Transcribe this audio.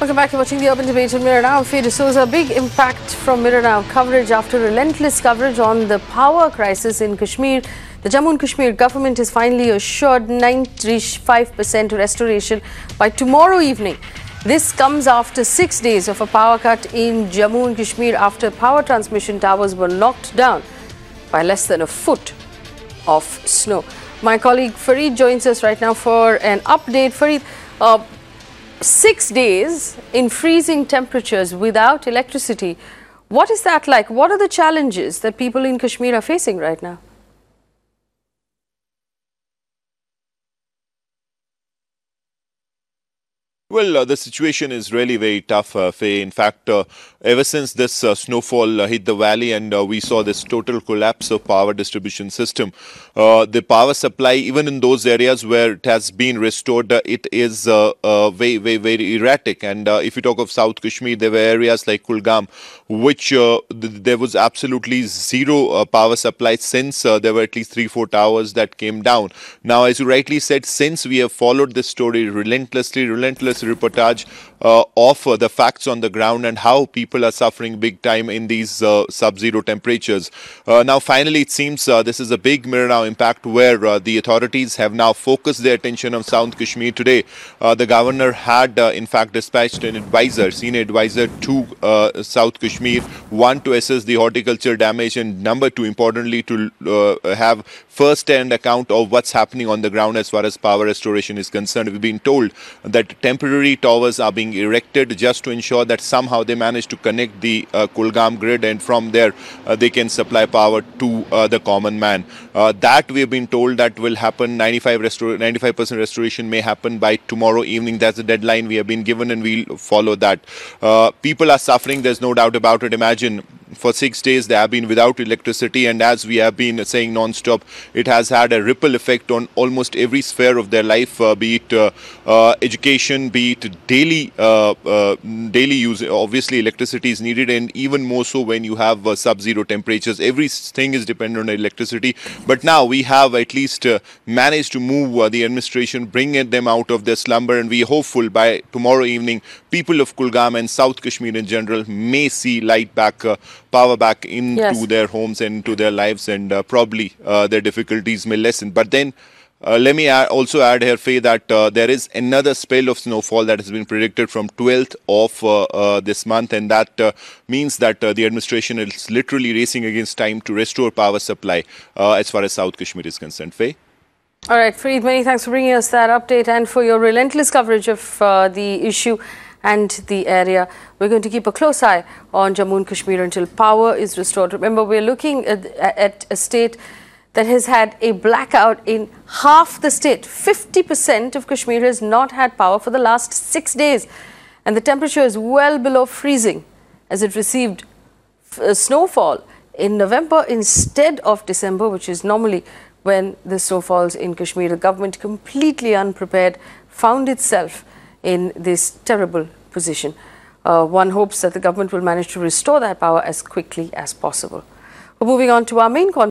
Welcome back. You're watching the Urban Debate on Mirror Now. Faye D'Souza, big impact from Mirror Now coverage after relentless coverage on the power crisis in Kashmir. The Jammu Kashmir government has finally assured 95% restoration by tomorrow evening. This comes after 6 days of a power cut in Jammu and Kashmir after power transmission towers were knocked down by less than a foot of snow. My colleague Farid joins us right now for an update. Farid, 6 days in freezing temperatures without electricity. What is that like? What are the challenges that people in Kashmir are facing right now? Well, the situation is really very tough, Faye. In fact, ever since this snowfall hit the valley and we saw this total collapse of power distribution system, the power supply, even in those areas where it has been restored, it is very erratic. And if you talk of South Kashmir, there were areas like Kulgam, which there was absolutely zero power supply since there were at least 3-4 towers that came down. Now, as you rightly said, since we have followed this story relentless reportage of the facts on the ground and how people are suffering big time in these sub-zero temperatures. Now, finally, it seems this is a big Mirror Now impact where the authorities have now focused their attention on South Kashmir today. The governor had, in fact, dispatched an advisor, senior advisor to South Kashmir, one, to assess the horticulture damage, and number two, importantly, to have first-hand account of what's happening on the ground as far as power restoration is concerned. We've been told that temporary towers are being erected just to ensure that somehow they manage to connect the Kulgam grid, and from there they can supply power to the common man. That we have been told that will happen. 95% restoration may happen by tomorrow evening. That's the deadline we have been given, and we'll follow that. People are suffering, there's no doubt about it. Imagine, for 6 days they have been without electricity, and as we have been saying non-stop, it has had a ripple effect on almost every sphere of their life, be it education, be it daily use. Obviously electricity is needed, and even more so when you have sub-zero temperatures. Everything is dependent on electricity, but now we have at least managed to move the administration, bring them out of their slumber, and we are hopeful by tomorrow evening people of Kulgam and South Kashmir in general may see light back, power back into their homes and into their lives, and probably their difficulties may lessen. But then let me also add here, Faye, that there is another spell of snowfall that has been predicted from 12th of this month, and that means that the administration is literally racing against time to restore power supply as far as South Kashmir is concerned. Faye? All right, Farid, many thanks for bringing us that update and for your relentless coverage of the issue and the area. We're going to keep a close eye on Jammu and Kashmir until power is restored. Remember, we're looking at a state that has had a blackout in half the state. 50% of Kashmir has not had power for the last 6 days. And the temperature is well below freezing as it received snowfall in November instead of December, which is normally when the snow falls in Kashmir. The government, completely unprepared, found itself in this terrible position. One hopes that the government will manage to restore that power as quickly as possible. We're moving on to our main